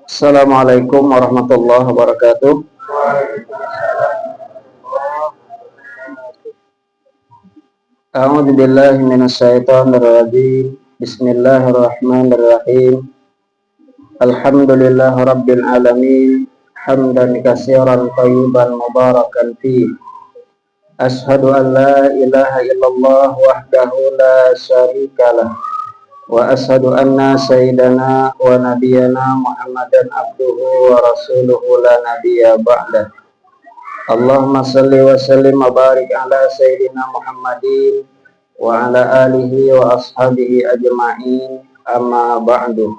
Assalamualaikum warahmatullahi wabarakatuh. A'udzu billahi minasyaitonir rajim. Bismillahirrahmanirrahim. Alhamdulillahi rabbil alamin. Hamdan katsiran thayyiban mubarakan fi. Asyhadu an la ilaha illallah wahdahu la syarikalah. Wa asyhadu anna sayyidana wa nabiyyana Muhammadan abduhu wa rasuluhu la nabiyya ba'da. Allahumma salli wa sallim wa barik ala sayyidina Muhammadin wa ala alihi wa ashabihi ajma'in, amma ba'du.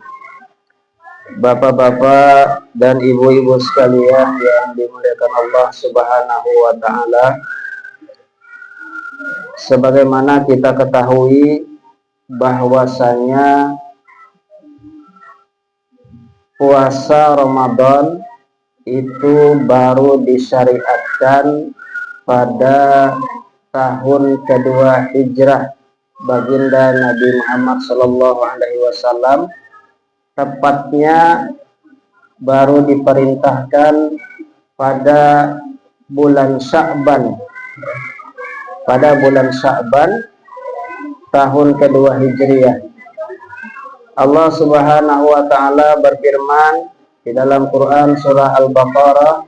Bapak-bapak dan ibu-ibu sekalian yang dimuliakan Allah Subhanahu wa taala, sebagaimana kita ketahui bahwasanya puasa Ramadan itu baru disyariatkan pada tahun kedua hijrah baginda Nabi Muhammad SAW, tepatnya baru diperintahkan pada bulan Sya'ban, tahun kedua Hijriah. Allah Subhanahu wa taala berfirman di dalam Quran surah Al-Baqarah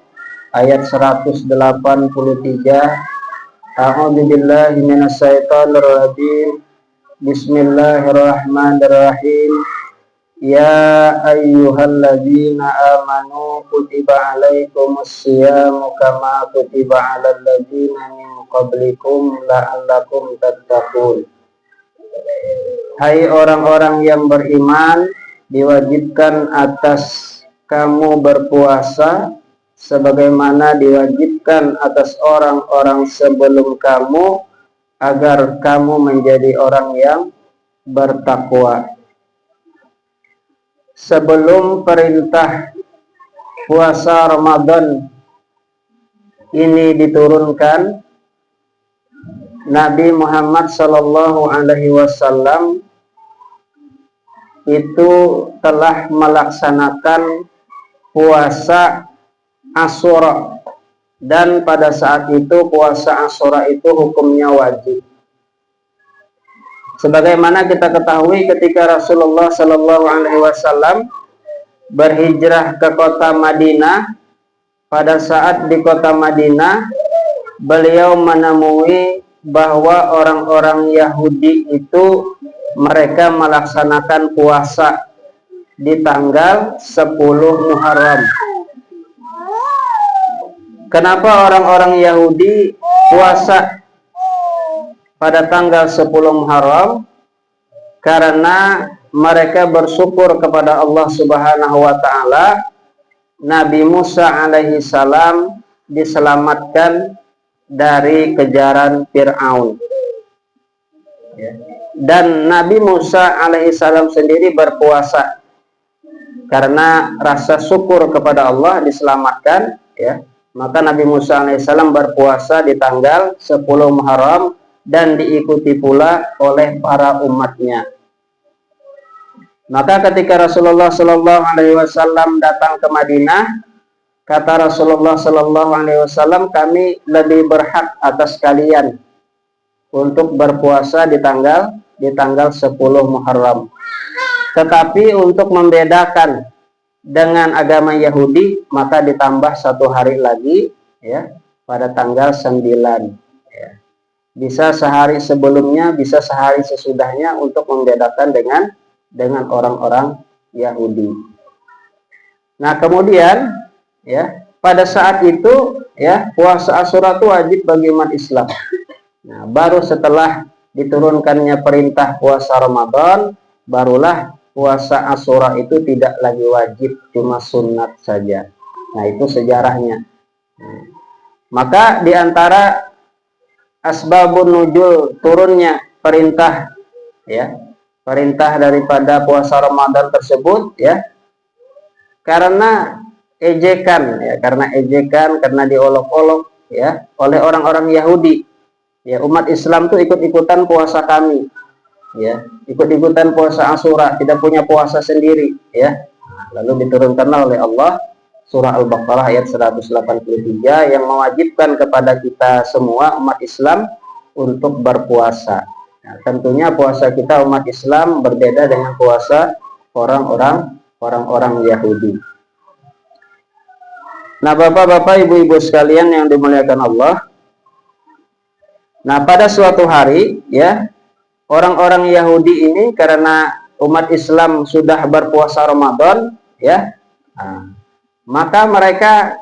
ayat 183, A'udzu billahi minasyaitonir rajim. Bismillahirrahmanirrahim. Ya ayyuhalladzina amanu kutiba alaikumus syiyamu kama kutiba alal ladzina min qablikum la'allakum tattaqun. Hai orang-orang yang beriman, diwajibkan atas kamu berpuasa sebagaimana diwajibkan atas orang-orang sebelum kamu, agar kamu menjadi orang yang bertakwa. Sebelum perintah puasa Ramadan ini diturunkan, Nabi Muhammad SAW itu telah melaksanakan puasa Asyura, dan pada saat itu puasa Asyura itu hukumnya wajib. Sebagaimana kita ketahui ketika Rasulullah SAW berhijrah ke kota Madinah, pada saat di kota Madinah beliau menemui bahwa orang-orang Yahudi itu mereka melaksanakan puasa di tanggal 10 Muharram. Kenapa orang-orang Yahudi puasa pada tanggal 10 Muharram? Karena mereka bersyukur kepada Allah Subhanahu wa taala, Nabi Musa alaihi salam diselamatkan dari kejaran Fir'aun. Dan Nabi Musa alaihissalam sendiri berpuasa karena rasa syukur kepada Allah diselamatkan, maka Nabi Musa alaihissalam berpuasa di tanggal 10 Muharram dan diikuti pula oleh para umatnya. Maka ketika Rasulullah SAW datang ke Madinah, kata Rasulullah SAW, kami lebih berhak atas kalian untuk berpuasa di tanggal 10 Muharram. Tetapi untuk membedakan dengan agama Yahudi, maka ditambah satu hari lagi, pada tanggal 9. Bisa sehari sebelumnya, bisa sehari sesudahnya, untuk membedakan dengan orang-orang Yahudi. Nah kemudian, pada saat itu, puasa Asyura itu wajib bagi umat Islam. Nah, baru setelah diturunkannya perintah puasa Ramadan, barulah puasa Asyura itu tidak lagi wajib, cuma sunat saja. Nah, itu sejarahnya. Maka diantara asbabun nuzul turunnya perintah, perintah daripada puasa Ramadan tersebut, karena ejekan, karena diolok-olok, oleh orang-orang Yahudi. Umat Islam tuh ikut-ikutan puasa kami, ikut-ikutan puasa Asyura, tidak punya puasa sendiri, Lalu diturunkanlah oleh Allah surah Al-Baqarah ayat 183 yang mewajibkan kepada kita semua umat Islam untuk berpuasa. Nah, tentunya puasa kita umat Islam berbeda dengan puasa orang-orang Yahudi. Nah, Bapak-bapak, Ibu-ibu sekalian yang dimuliakan Allah. Nah, pada suatu hari ya, orang-orang Yahudi ini karena umat Islam sudah berpuasa Ramadan ya. Nah, maka mereka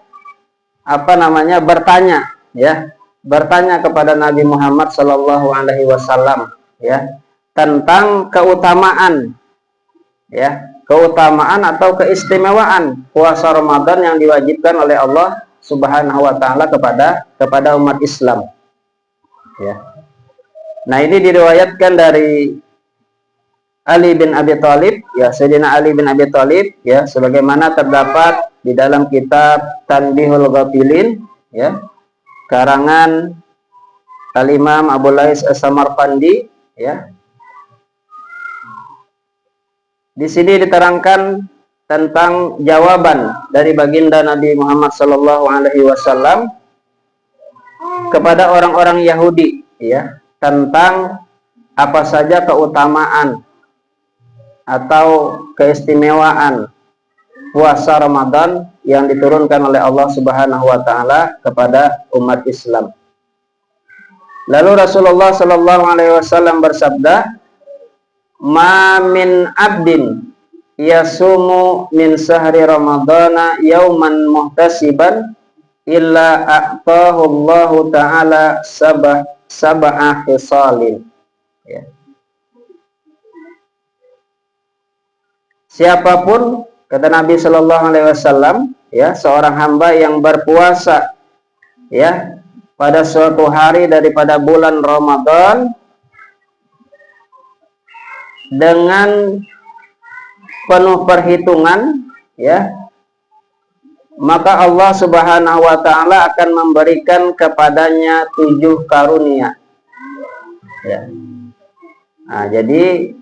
bertanya kepada Nabi Muhammad Shallallahu Alaihi Wasallam ya tentang keutamaan atau keistimewaan puasa Ramadan yang diwajibkan oleh Allah Subhanahu Wa Taala kepada umat Islam ya. Nah, ini diriwayatkan dari Ali bin Abi Thalib ya, Sayyidina Ali bin Abi Thalib ya, sebagaimana terdapat di dalam kitab Tanbihul Ghafilin ya, karangan Al-Imam Abu Lais As-Samarqandi ya. Di sini diterangkan tentang jawaban dari baginda Nabi Muhammad sallallahu alaihi wasallam kepada orang-orang Yahudi ya, tentang apa saja keutamaan atau keistimewaan puasa Ramadan yang diturunkan oleh Allah Subhanahu wa taala kepada umat Islam. Lalu Rasulullah sallallahu alaihi wasallam bersabda, "Ma min abdin yasumu min sahri ramadhana yauman muhtasiban illa a'tahu Allah taala sab'a khisalin." Ya. Siapapun, kata Nabi Shallallahu Alaihi Wasallam, ya, seorang hamba yang berpuasa, ya, pada suatu hari daripada bulan Ramadan dengan penuh perhitungan, ya, maka Allah Subhanahu Wa Taala akan memberikan kepadanya 7 karunia. Ya. Nah, jadi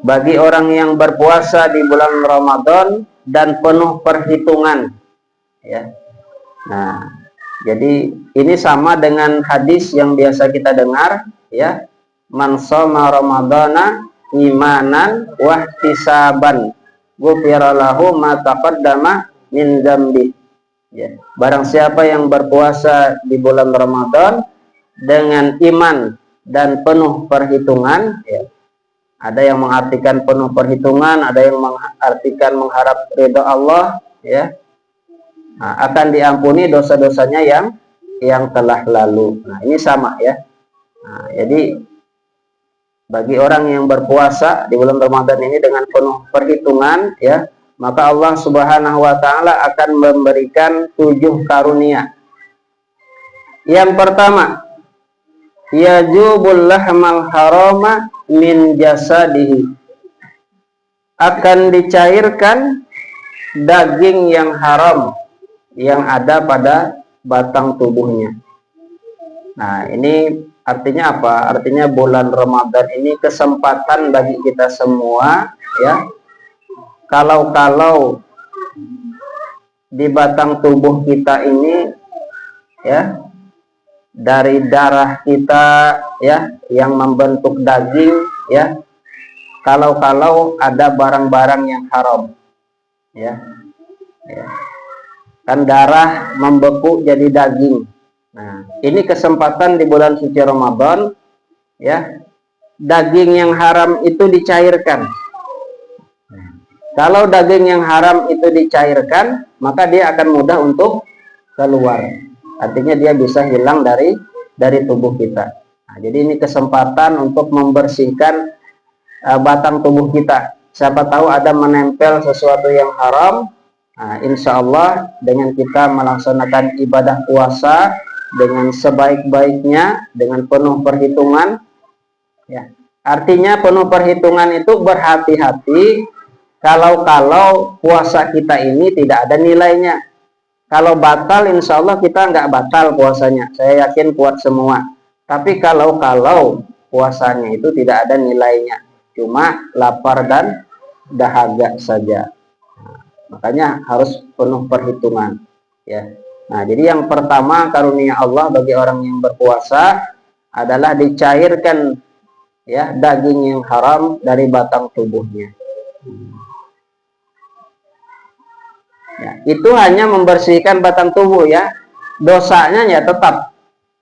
bagi orang yang berpuasa di bulan Ramadan dan penuh perhitungan ya. Nah, jadi ini sama dengan hadis yang biasa kita dengar ya, man shoma ramadhana imanan wa ihtisaban ghufira lahu ma taqaddama min dzambi ya. Barang siapa yang berpuasa di bulan Ramadan dengan iman dan penuh perhitungan ya. Ada yang mengartikan penuh perhitungan, ada yang mengartikan mengharap ridha Allah, ya. Nah, akan diampuni dosa-dosanya yang telah lalu. Nah, ini sama ya. Nah, jadi bagi orang yang berpuasa di bulan Ramadan ini dengan penuh perhitungan, ya, maka Allah Subhanahu Wa Taala akan memberikan 7 karunia. Yang pertama, yajubul lahmal harama min jasadihi, akan dicairkan daging yang haram yang ada pada batang tubuhnya. Nah, ini artinya apa? Artinya bulan Ramadan ini kesempatan bagi kita semua ya. Kalau di batang tubuh kita ini ya, dari darah kita ya yang membentuk daging ya, kalau ada barang-barang yang haram ya, kan darah membeku jadi daging. Nah, ini kesempatan di bulan suci Ramadan ya, daging yang haram itu dicairkan. Kalau daging yang haram itu dicairkan, maka dia akan mudah untuk keluar. Artinya dia bisa hilang dari tubuh kita. Nah, jadi ini kesempatan untuk membersihkan batang tubuh kita. Siapa tahu ada menempel sesuatu yang haram. Nah, insya Allah dengan kita melaksanakan ibadah puasa dengan sebaik-baiknya, dengan penuh perhitungan. Ya. Artinya penuh perhitungan itu berhati-hati kalau puasa kita ini tidak ada nilainya. Kalau batal, insya Allah kita nggak batal puasanya. Saya yakin kuat semua. Tapi kalau puasanya itu tidak ada nilainya, cuma lapar dan dahaga saja. Makanya harus penuh perhitungan, ya. Nah, jadi yang pertama karunia Allah bagi orang yang berpuasa adalah dicairkan, ya, daging yang haram dari batang tubuhnya. Ya, itu hanya membersihkan batang tubuh, ya. Dosanya ya tetap,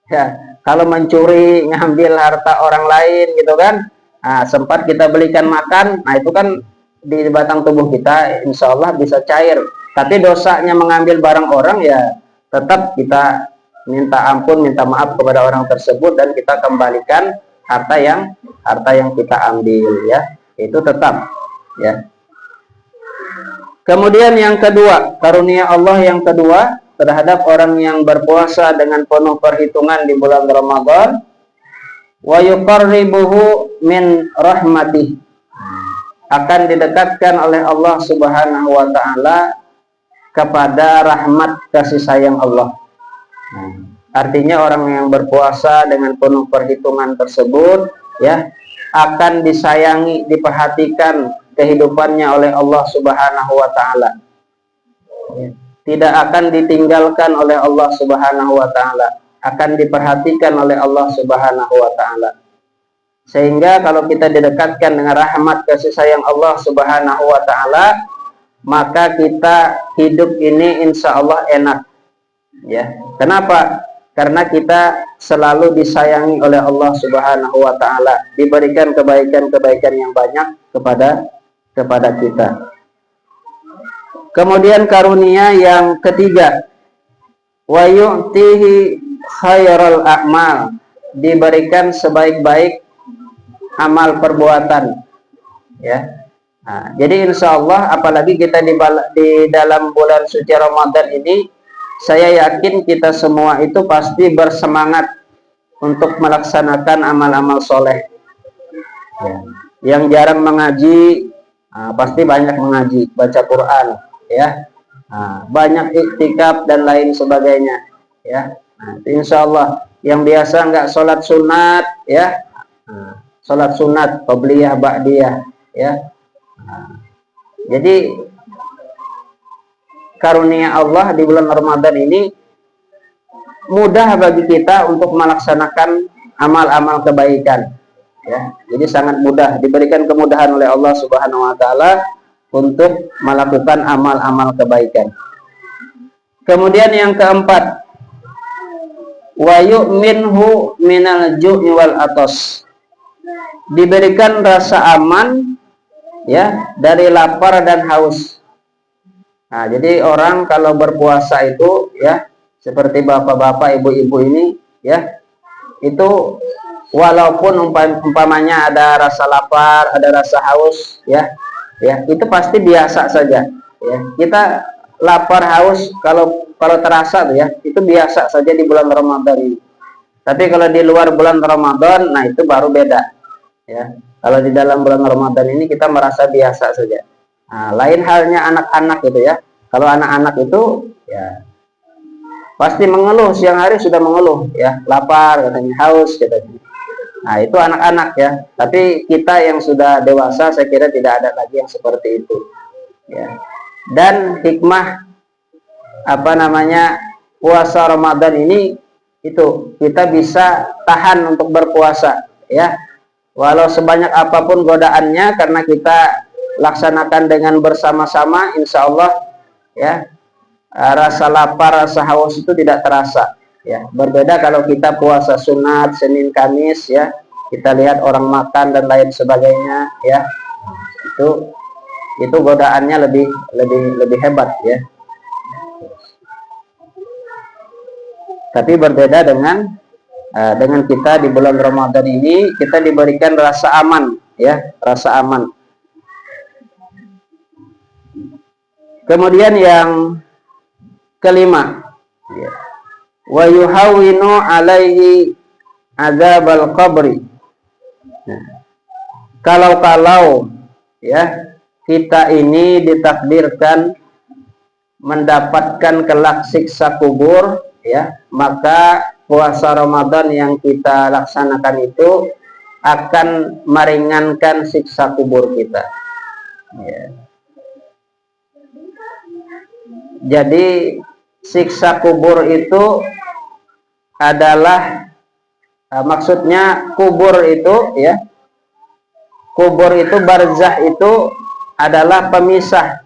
ya. Kalau mencuri, ngambil harta orang lain gitu kan, nah, sempat kita belikan makan, nah itu kan di batang tubuh kita insya Allah bisa cair. Tapi dosanya mengambil barang orang, ya tetap kita minta ampun, minta maaf kepada orang tersebut, dan kita kembalikan harta yang kita ambil, ya. Itu tetap, ya. Kemudian yang kedua, karunia Allah yang kedua terhadap orang yang berpuasa dengan penuh perhitungan di bulan Ramadan, wa yuqarribuhu min rahmatih, akan didekatkan oleh Allah Subhanahu wa taala kepada rahmat kasih sayang Allah. Artinya orang yang berpuasa dengan penuh perhitungan tersebut, ya, akan disayangi, diperhatikan kehidupannya oleh Allah Subhanahu wa taala. Tidak akan ditinggalkan oleh Allah Subhanahu wa taala, akan diperhatikan oleh Allah Subhanahu wa taala. Sehingga kalau kita didekatkan dengan rahmat kasih sayang Allah Subhanahu wa taala, maka kita hidup ini insya Allah enak, ya. Kenapa? Karena kita selalu disayangi oleh Allah Subhanahu wa taala, diberikan kebaikan-kebaikan yang banyak kepada kita. Kemudian karunia yang ketiga, wa yu'tihi khairal a'mal, diberikan sebaik-baik amal perbuatan, ya. Nah, jadi insya Allah apalagi kita di dalam bulan suci Ramadan ini, saya yakin kita semua itu pasti bersemangat untuk melaksanakan amal-amal soleh, ya. Yang jarang mengaji, pasti banyak mengaji, baca Quran, ya. Banyak iktikaf dan lain sebagainya, ya. Insya Allah yang biasa nggak sholat sunat, ya, sholat sunat, qabliyah, ba'diyah, ya. Jadi karunia Allah di bulan Ramadan ini mudah bagi kita untuk melaksanakan amal-amal kebaikan, ya. Jadi sangat mudah, diberikan kemudahan oleh Allah Subhanahu wa taala untuk melakukan amal-amal kebaikan. Kemudian yang keempat, wa yu'minhu minal ju'i wal atos, diberikan rasa aman, ya, dari lapar dan haus. Nah, jadi orang kalau berpuasa itu, ya, seperti bapak-bapak, ibu-ibu ini, ya, itu walaupun umpamanya ada rasa lapar, ada rasa haus, ya, itu pasti biasa saja, ya. Kita lapar haus kalau terasa tuh, ya, itu biasa saja di bulan Ramadan ini. Tapi kalau di luar bulan Ramadan, nah itu baru beda, ya. Kalau di dalam bulan Ramadan ini kita merasa biasa saja. Nah, lain halnya anak-anak gitu, ya. Kalau anak-anak itu, ya, pasti mengeluh, siang hari sudah mengeluh, ya, lapar katanya, haus katanya. Nah, itu anak-anak, ya. Tapi kita yang sudah dewasa, saya kira tidak ada lagi yang seperti itu, ya. Dan hikmah puasa Ramadan ini, itu kita bisa tahan untuk berpuasa, ya. Walau sebanyak apapun godaannya, karena kita laksanakan dengan bersama-sama, insya Allah, ya, rasa lapar, rasa haus itu tidak terasa, ya. Berbeda kalau kita puasa sunat Senin Kamis, ya, kita lihat orang makan dan lain sebagainya, ya, itu godaannya lebih hebat, ya. Tapi berbeda dengan kita di bulan Ramadan ini, kita diberikan rasa aman, ya, rasa aman. Kemudian yang kelima, ya, wa yuhawwinu alaihi adzabal qabri. Nah, kalau ya, kita ini ditakdirkan mendapatkan kelak siksa kubur, ya, maka puasa Ramadan yang kita laksanakan itu akan meringankan siksa kubur kita. Ya. Jadi siksa kubur itu adalah maksudnya kubur itu ya, kubur itu barzah itu adalah pemisah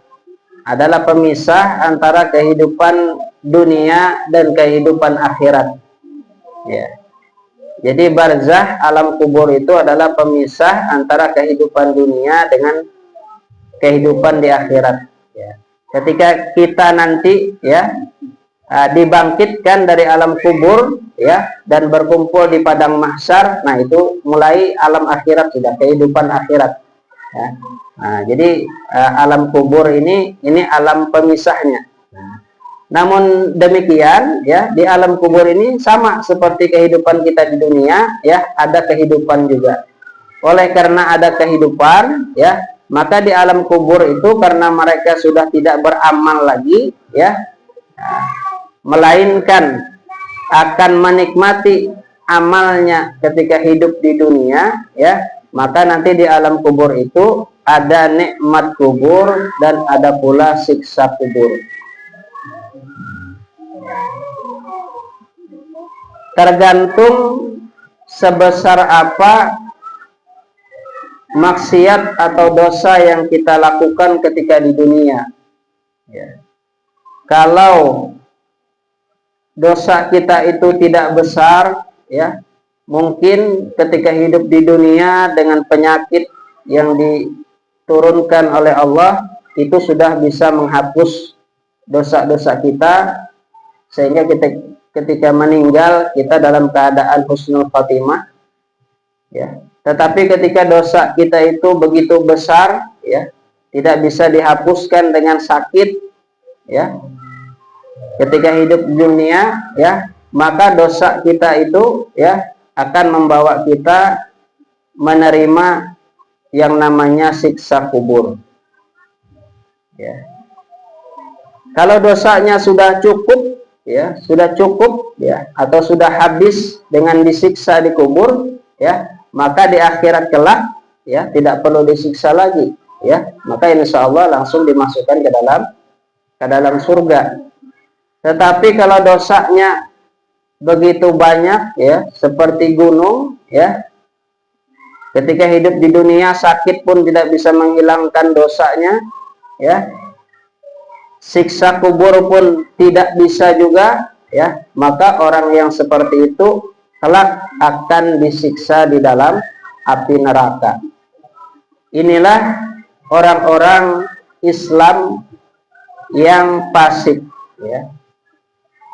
antara kehidupan dunia dan kehidupan akhirat ya. Jadi barzah alam kubur itu adalah pemisah antara kehidupan dunia dengan kehidupan di akhirat ya. Ketika kita nanti ya dibangkitkan dari alam kubur ya dan berkumpul di padang mahsyar, nah itu mulai alam akhirat, sudah kehidupan akhirat ya. Nah, jadi alam kubur ini alam pemisahnya. Namun demikian ya, di alam kubur ini sama seperti kehidupan kita di dunia ya, ada kehidupan juga. Oleh karena ada kehidupan ya, maka di alam kubur itu karena mereka sudah tidak beramal lagi ya, melainkan akan menikmati amalnya ketika hidup di dunia ya, maka nanti di alam kubur itu ada nikmat kubur dan ada pula siksa kubur. Tergantung sebesar apa maksiat atau dosa yang kita lakukan ketika di dunia ya. Kalau dosa kita itu tidak besar ya, mungkin ketika hidup di dunia dengan penyakit yang diturunkan oleh Allah itu sudah bisa menghapus dosa-dosa kita, sehingga kita ketika meninggal kita dalam keadaan husnul khatimah ya. Tetapi ketika dosa kita itu begitu besar ya, tidak bisa dihapuskan dengan sakit ya, ketika hidup di dunia ya, maka dosa kita itu ya akan membawa kita menerima yang namanya siksa kubur ya. Kalau dosanya sudah cukup ya, atau sudah habis dengan disiksa di kubur ya, maka di akhirat kelak ya tidak perlu disiksa lagi ya, maka insya Allah langsung dimasukkan ke dalam surga. Tetapi kalau dosanya begitu banyak ya, seperti gunung ya, ketika hidup di dunia sakit pun tidak bisa menghilangkan dosanya ya, siksa kubur pun tidak bisa juga ya, maka orang yang seperti itu kelak akan disiksa di dalam api neraka. Inilah orang-orang Islam yang fasik ya,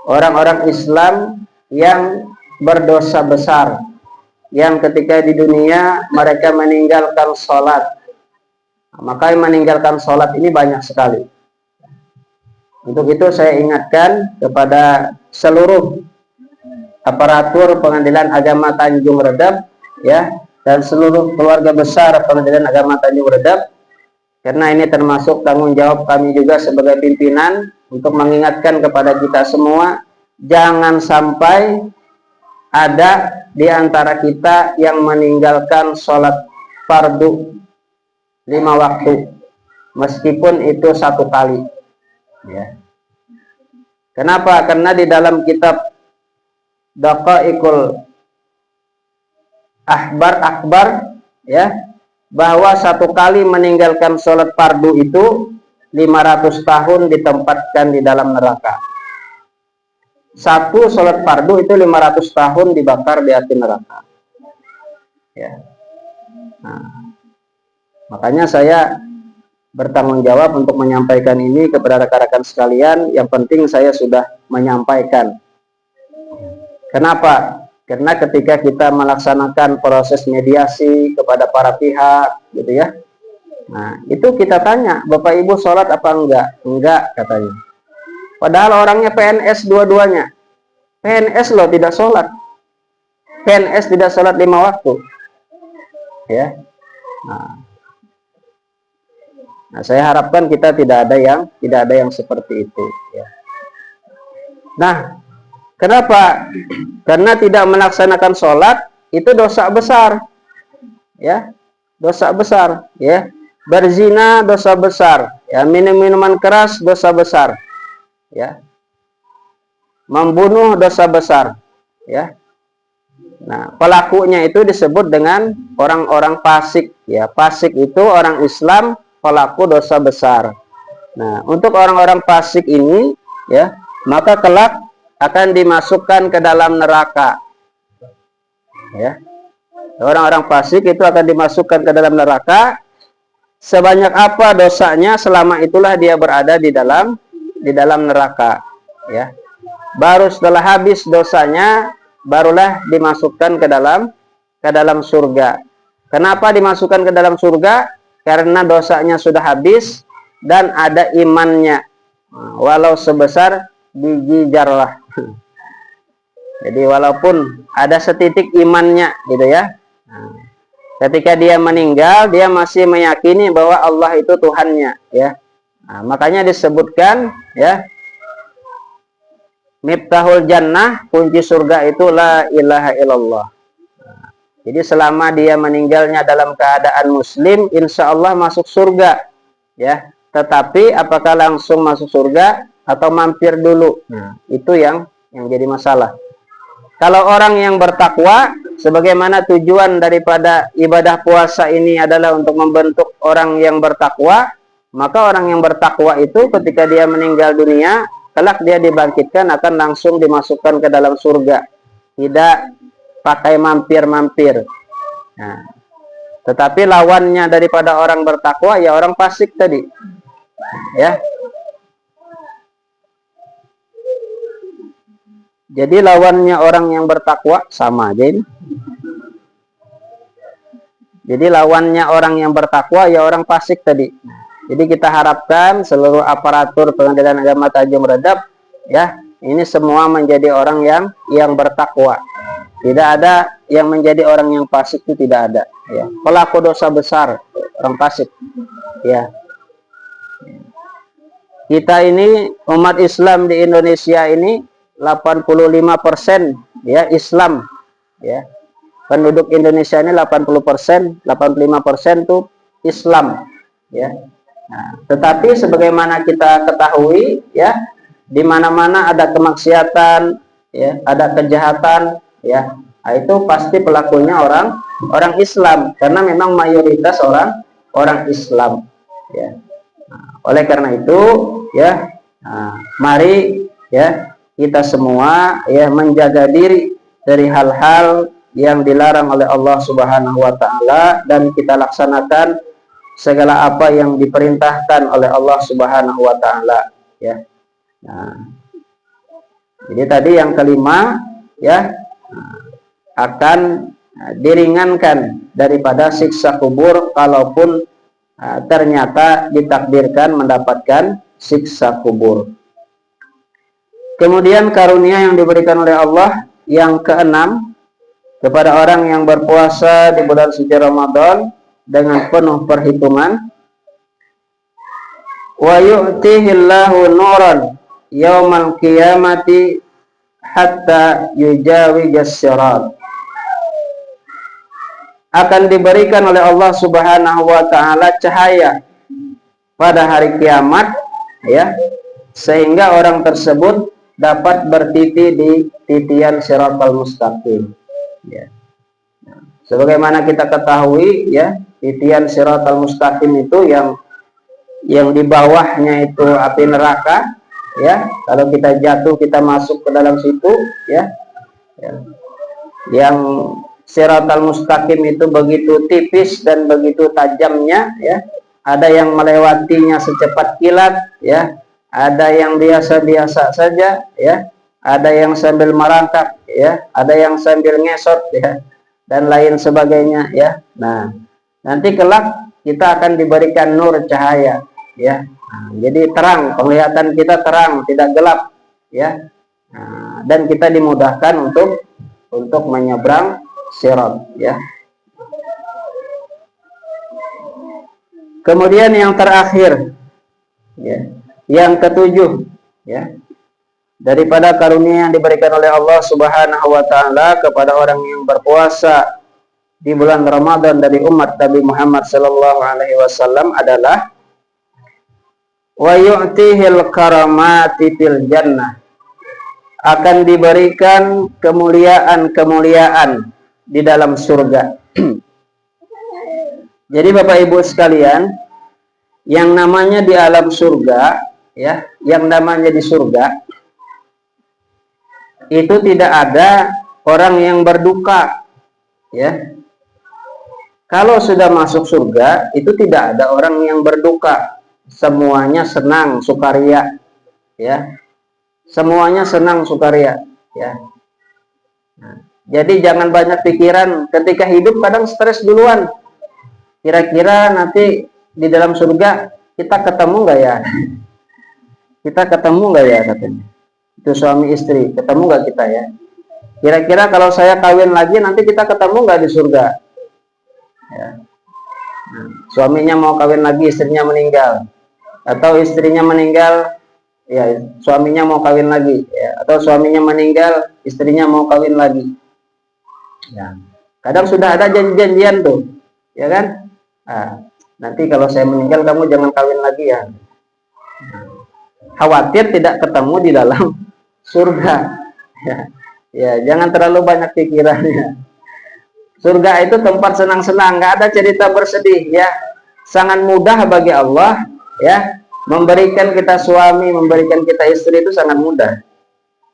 orang-orang Islam yang berdosa besar, yang ketika di dunia mereka meninggalkan sholat. Maka yang meninggalkan sholat ini banyak sekali. Untuk itu saya ingatkan kepada seluruh aparatur Pengadilan Agama Tanjung Redap ya, dan seluruh keluarga besar Pengadilan Agama Tanjung Redap, karena ini termasuk tanggung jawab kami juga sebagai pimpinan untuk mengingatkan kepada kita semua, jangan sampai ada di antara kita yang meninggalkan sholat fardu 5 waktu meskipun itu 1 kali ya. Kenapa? Karena di dalam kitab Daqaiqul Akbar ya, bahwa 1 kali meninggalkan sholat fardu itu 500 tahun ditempatkan di dalam neraka. 1 sholat fardu itu 500 tahun dibakar di api neraka ya. Nah, makanya saya bertanggung jawab untuk menyampaikan ini kepada rekan-rekan sekalian. Yang penting saya sudah menyampaikan. Kenapa? Karena ketika kita melaksanakan proses mediasi kepada para pihak gitu ya, nah itu kita tanya, Bapak Ibu sholat apa enggak? Enggak katanya. Padahal orangnya PNS dua-duanya. PNS loh tidak sholat. PNS tidak sholat 5 waktu ya. Nah, saya harapkan kita tidak ada yang seperti itu ya. Nah, kenapa? Karena tidak melaksanakan sholat itu dosa besar ya, dosa besar ya. berzina dosa besar, ya, minum minuman keras dosa besar, ya, membunuh dosa besar, ya. Nah, pelakunya itu disebut dengan orang-orang fasik, ya. Fasik itu orang Islam, pelaku dosa besar. Nah, untuk orang-orang fasik ini, ya, maka kelak akan dimasukkan ke dalam neraka, ya. Orang-orang fasik itu akan dimasukkan ke dalam neraka. Sebanyak apa dosanya, selama itulah dia berada di dalam neraka, ya. Baru setelah habis dosanya, barulah dimasukkan ke dalam surga. Kenapa dimasukkan ke dalam surga? Karena dosanya sudah habis dan ada imannya, walau sebesar biji zarrah. Jadi walaupun ada setitik imannya, gitu ya. Ketika dia meninggal, dia masih meyakini bahwa Allah itu Tuhannya, ya. Nah, makanya disebutkan, ya, Miftahul Jannah, kunci surga itu la ilaha illallah. Nah, jadi selama dia meninggalnya dalam keadaan muslim, insya Allah masuk surga, ya. Tetapi apakah langsung masuk surga atau mampir dulu? Nah, itu yang jadi masalah. Kalau orang yang bertakwa, sebagaimana tujuan daripada ibadah puasa ini adalah untuk membentuk orang yang bertakwa, maka orang yang bertakwa itu ketika dia meninggal dunia, kelak dia dibangkitkan akan langsung dimasukkan ke dalam surga, tidak pakai mampir-mampir. Nah, tetapi lawannya daripada orang bertakwa ya orang fasik tadi, ya. Jadi lawannya orang yang bertakwa sama aja ini. Jadi lawannya orang yang bertakwa ya orang fasik tadi. Jadi kita harapkan seluruh aparatur Pengadilan Agama Tanjung Redap, ya, ini semua menjadi orang yang bertakwa. Tidak ada yang menjadi orang yang fasik, itu tidak ada, ya. Pelaku dosa besar orang fasik, ya. Kita ini umat Islam di Indonesia ini 85%, ya, Islam, ya. Penduduk Indonesia ini 80%, 85% itu Islam, ya. Nah, tetapi sebagaimana kita ketahui, ya, di mana-mana ada kemaksiatan, ya, ada kejahatan, ya. Nah, itu pasti pelakunya orang Islam, karena memang mayoritas orang Islam, ya. Nah, oleh karena itu, ya, mari, ya, kita semua, ya, menjaga diri dari hal-hal yang dilarang oleh Allah Subhanahu wa taala dan kita laksanakan segala apa yang diperintahkan oleh Allah Subhanahu wa taala, ya. Nah, jadi tadi yang kelima, ya, akan diringankan daripada siksa kubur kalaupun ternyata ditakdirkan mendapatkan siksa kubur. Kemudian karunia yang diberikan oleh Allah yang keenam, kepada orang yang berpuasa di bulan suci Ramadan dengan penuh perhitungan, wa yu'tihillahu nuran yaumal qiyamati hatta yujawijas sirat. Akan diberikan oleh Allah Subhanahu wa taala cahaya pada hari kiamat, ya, sehingga orang tersebut dapat bertiti di titian Shiratal Mustaqim, ya. Sebagaimana kita ketahui, ya, titian Shiratal Mustaqim itu yang di bawahnya itu api neraka, ya. Kalau kita jatuh, kita masuk ke dalam situ, ya. Yang Shiratal Mustaqim itu begitu tipis dan begitu tajamnya, ya. Ada yang melewatinya secepat kilat, ya. Ada yang biasa-biasa saja, ya. Ada yang sambil merangkak, ya. Ada yang sambil ngesot, ya, dan lain sebagainya, ya. Nah, nanti kelak kita akan diberikan nur cahaya, ya. Nah, jadi terang, penglihatan kita terang, tidak gelap, ya. Nah, dan kita dimudahkan untuk menyeberang sirat, ya. Kemudian yang terakhir, ya, yang ketujuh, ya, daripada karunia yang diberikan oleh Allah Subhanahu wa taala kepada orang yang berpuasa di bulan Ramadan dari umat Nabi Muhammad sallallahu alaihi wasallam adalah wa yu'tihil karamati fil jannah, akan diberikan kemuliaan-kemuliaan di dalam surga. Jadi Bapak Ibu sekalian, yang namanya di alam surga, ya, yang namanya di surga itu tidak ada orang yang berduka, ya. Kalau sudah masuk surga itu tidak ada orang yang berduka, semuanya senang sukaria, ya. Semuanya senang sukaria, ya. Nah, jadi jangan banyak pikiran ketika hidup, kadang stres duluan. Kira-kira nanti di dalam surga kita ketemu nggak ya? Kita ketemu nggak ya katanya? Itu suami istri, ketemu nggak kita ya? Kira-kira kalau saya kawin lagi nanti kita ketemu nggak di surga? Ya. Nah, suaminya mau kawin lagi, istrinya meninggal, atau istrinya meninggal, ya suaminya mau kawin lagi, ya. Atau suaminya meninggal, istrinya mau kawin lagi. Ya. Kadang sudah ada janjian tuh, ya kan? Nah, nanti kalau saya meninggal kamu jangan kawin lagi ya. Khawatir tidak ketemu di dalam surga. Ya, ya jangan terlalu banyak pikirannya. Surga itu tempat senang-senang, nggak ada cerita bersedih, ya. Sangat mudah bagi Allah, ya, memberikan kita suami, memberikan kita istri itu sangat mudah,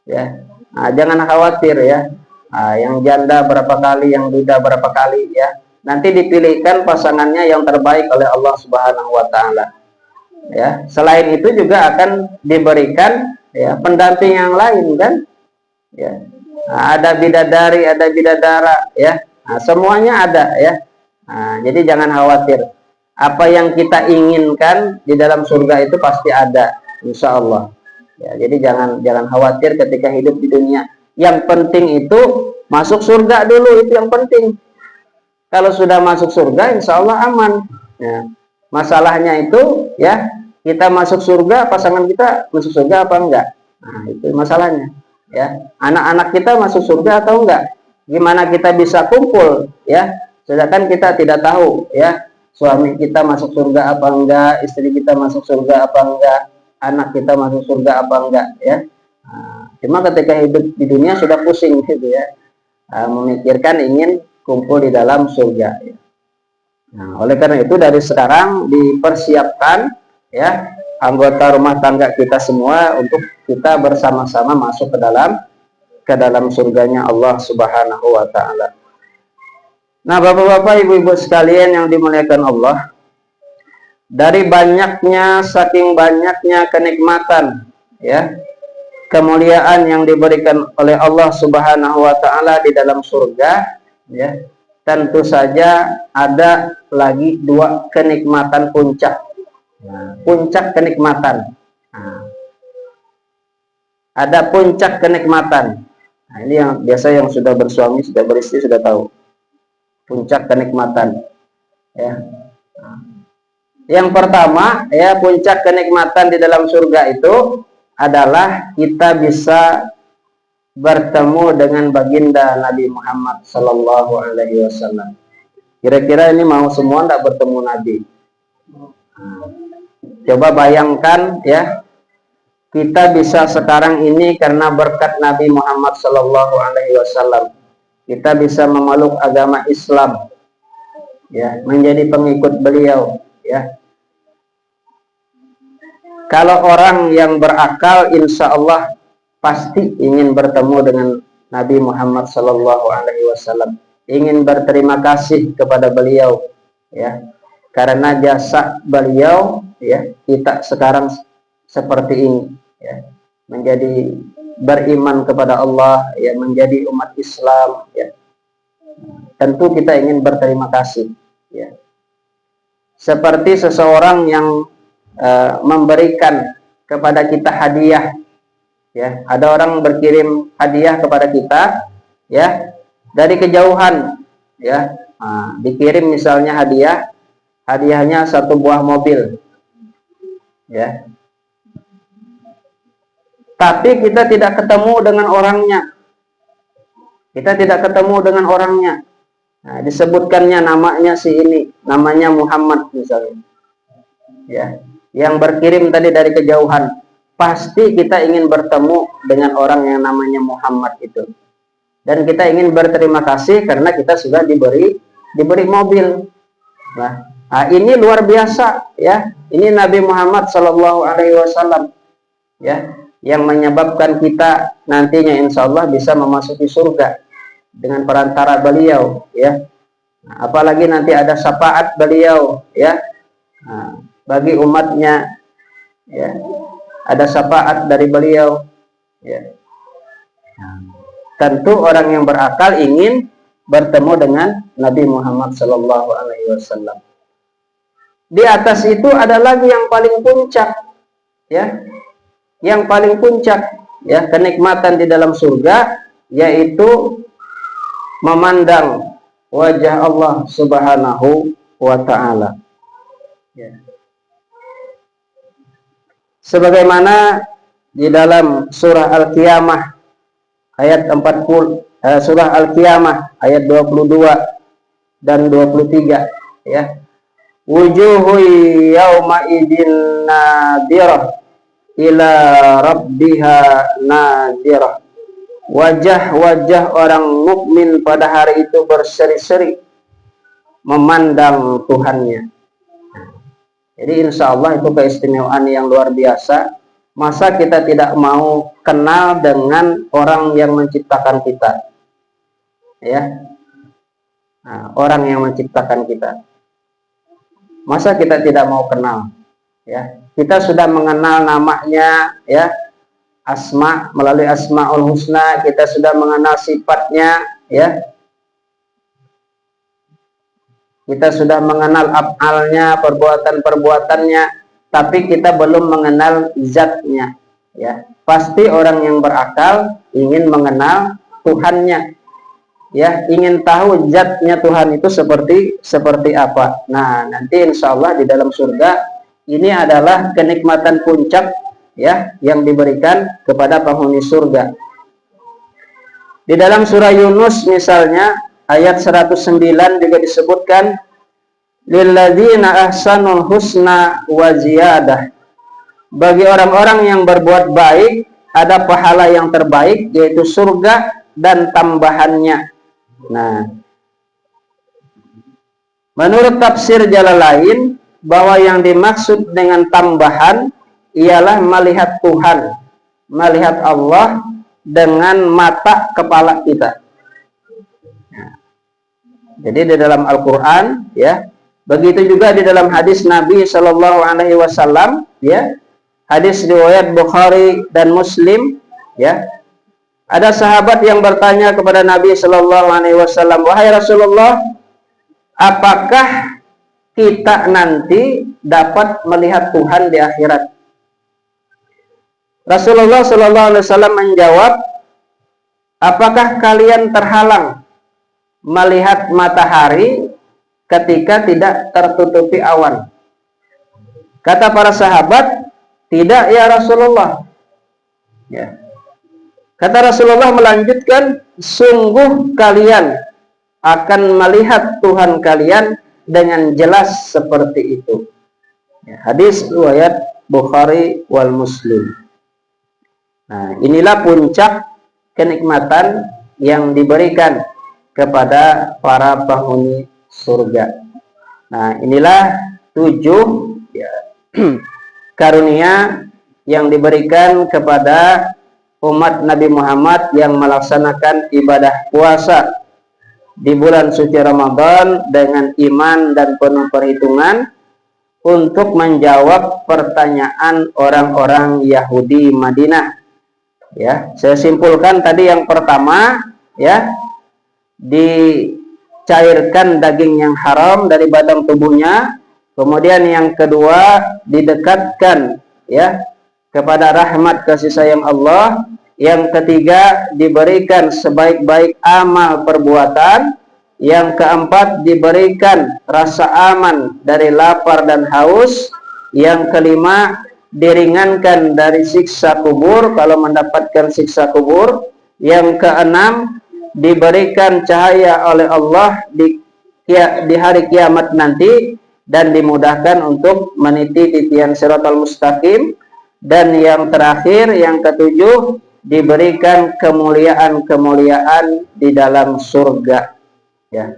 ya. Nah, jangan khawatir, ya. Nah, yang janda berapa kali, yang duda berapa kali, ya. Nanti dipilihkan pasangannya yang terbaik oleh Allah Subhanahu Wa Taala, ya. Selain itu juga akan diberikan, ya, pendamping yang lain, kan, ya. Nah, ada bidadari, ada bidadara, ya. Nah, semuanya ada, ya. Nah, jadi jangan khawatir. Apa yang kita inginkan di dalam surga itu pasti ada, insya Allah. Ya, jadi jangan khawatir ketika hidup di dunia. Yang penting itu masuk surga dulu, itu yang penting. Kalau sudah masuk surga, insya Allah aman. Ya. Masalahnya itu, ya, kita masuk surga, pasangan kita masuk surga apa enggak? Nah, itu masalahnya. Ya, anak-anak kita masuk surga atau enggak? Gimana kita bisa kumpul, ya, sedangkan kita tidak tahu, ya, suami kita masuk surga apa enggak, istri kita masuk surga apa enggak, anak kita masuk surga apa enggak, ya. Nah, cuma ketika hidup di dunia sudah pusing gitu, ya, memikirkan ingin kumpul di dalam surga, ya. Nah, oleh karena itu dari sekarang dipersiapkan, ya, anggota rumah tangga kita semua untuk kita bersama-sama masuk ke dalam surganya Allah Subhanahu Wa Taala. Nah, bapak-bapak, ibu-ibu sekalian yang dimuliakan Allah, dari saking banyaknya kenikmatan, ya, kemuliaan yang diberikan oleh Allah Subhanahu Wa Taala di dalam surga, ya, tentu saja ada lagi dua kenikmatan puncak. Nah, puncak kenikmatan. Nah, ada puncak kenikmatan. Nah, ini yang biasa yang sudah bersuami, sudah beristri sudah tahu. Puncak kenikmatan, ya. Yang pertama, ya, puncak kenikmatan di dalam surga itu adalah kita bisa bertemu dengan baginda Nabi Muhammad Sallallahu Alaihi Wasallam. Kira-kira ini mau semua enggak bertemu Nabi? Coba bayangkan, ya. Kita bisa sekarang ini karena berkat Nabi Muhammad Sallallahu Alaihi Wasallam. Kita bisa memeluk agama Islam, ya, menjadi pengikut beliau, ya. Kalau orang yang berakal, insya Allah pasti ingin bertemu dengan Nabi Muhammad Sallallahu Alaihi Wasallam, ingin berterima kasih kepada beliau, ya, karena jasa beliau, ya, kita sekarang seperti ini, ya, menjadi beriman kepada Allah, ya, menjadi umat Islam, ya. Tentu kita ingin berterima kasih, ya. Seperti seseorang yang memberikan kepada kita hadiah, ya. Ada orang berkirim hadiah kepada kita, ya, dari kejauhan, ya. Nah, dikirim misalnya hadiahnya satu buah mobil, ya. Tapi kita tidak ketemu dengan orangnya. Kita tidak ketemu dengan orangnya. Nah, disebutkannya namanya si ini, namanya Muhammad misalnya. Ya, yang berkirim tadi dari kejauhan, pasti kita ingin bertemu dengan orang yang namanya Muhammad itu. Dan kita ingin berterima kasih karena kita sudah diberi mobil. Nah, ini luar biasa ya. Ini Nabi Muhammad Shallallahu Alaihi Wasallam ya, yang menyebabkan kita nantinya insya Allah bisa memasuki surga dengan perantara beliau ya. Nah, apalagi nanti ada syafaat beliau ya, nah, bagi umatnya ya, ada syafaat dari beliau ya. Tentu orang yang berakal ingin bertemu dengan Nabi Muhammad Sallallahu Alaihi Wasallam. Di atas itu ada lagi yang paling puncak ya, yang paling puncak ya, kenikmatan di dalam surga, yaitu memandang wajah Allah Subhanahu wa Ta'ala ya. Sebagaimana di dalam surah Al-Qiyamah ayat 40, surah Al-Qiyamah ayat 22 dan 23 ya. Wujuhu yawma idin nadirah ila rabbiha nadirah. Wajah-wajah orang mukmin pada hari itu berseri-seri memandang Tuhannya. Jadi insya Allah itu keistimewaan yang luar biasa. Masa kita tidak mau kenal dengan orang yang menciptakan kita ya, nah, orang yang menciptakan kita, masa kita tidak mau kenal ya. Kita sudah mengenal namanya ya, asma, melalui Asmaul Husna, kita sudah mengenal sifatnya ya, kita sudah mengenal af'alnya, perbuatan-perbuatannya, tapi kita belum mengenal zatnya ya. Pasti orang yang berakal ingin mengenal Tuhannya ya, ingin tahu zatnya Tuhan itu seperti apa. Nah, nanti insya Allah di dalam surga ini adalah kenikmatan puncak ya, yang diberikan kepada penghuni surga. Di dalam surah Yunus misalnya ayat 109 juga disebutkan, lilladzina ahsanul husna wa ziyadah. Bagi orang-orang yang berbuat baik ada pahala yang terbaik, yaitu surga dan tambahannya. Nah, menurut tafsir Jalalain, bahwa yang dimaksud dengan tambahan ialah melihat Tuhan, melihat Allah dengan mata kepala kita. Nah, jadi di dalam Al-Quran ya, begitu juga di dalam hadis Nabi Shallallahu Alaihi Wasallam ya, hadis riwayat Bukhari dan Muslim ya. Ada sahabat yang bertanya kepada Nabi Shallallahu Alaihi Wasallam, wahai Rasulullah, apakah kita nanti dapat melihat Tuhan di akhirat? Rasulullah Shallallahu Alaihi Wasallam menjawab, apakah kalian terhalang melihat matahari ketika tidak tertutupi awan? Kata para sahabat, tidak ya Rasulullah ya. Kata Rasulullah melanjutkan, sungguh kalian akan melihat Tuhan kalian dengan jelas seperti itu ya. Hadis riwayat Bukhari wal Muslim. Nah, inilah puncak kenikmatan yang diberikan kepada para penghuni surga. Nah, inilah 7 ya, karunia yang diberikan kepada umat Nabi Muhammad yang melaksanakan ibadah puasa di bulan suci Ramadan dengan iman dan penuh perhitungan untuk menjawab pertanyaan orang-orang Yahudi Madinah ya. Saya simpulkan tadi yang pertama ya, dicairkan daging yang haram dari batang tubuhnya. Kemudian yang kedua, didekatkan ya kepada rahmat kasih sayang Allah. Yang ketiga, diberikan sebaik-baik amal perbuatan. Yang keempat, diberikan rasa aman dari lapar dan haus. Yang kelima, diringankan dari siksa kubur kalau mendapatkan siksa kubur. Yang keenam, diberikan cahaya oleh Allah di di hari kiamat nanti, dan dimudahkan untuk meniti titian siratal mustaqim. Dan yang terakhir, yang ketujuh, diberikan kemuliaan-kemuliaan di dalam surga. Ya.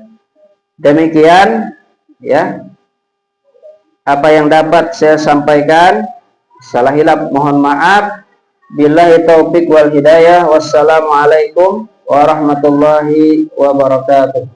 Demikian ya apa yang dapat saya sampaikan. Salah hilap mohon maaf. Billahi taufik wal hidayah. Wassalamualaikum warahmatullahi wabarakatuh.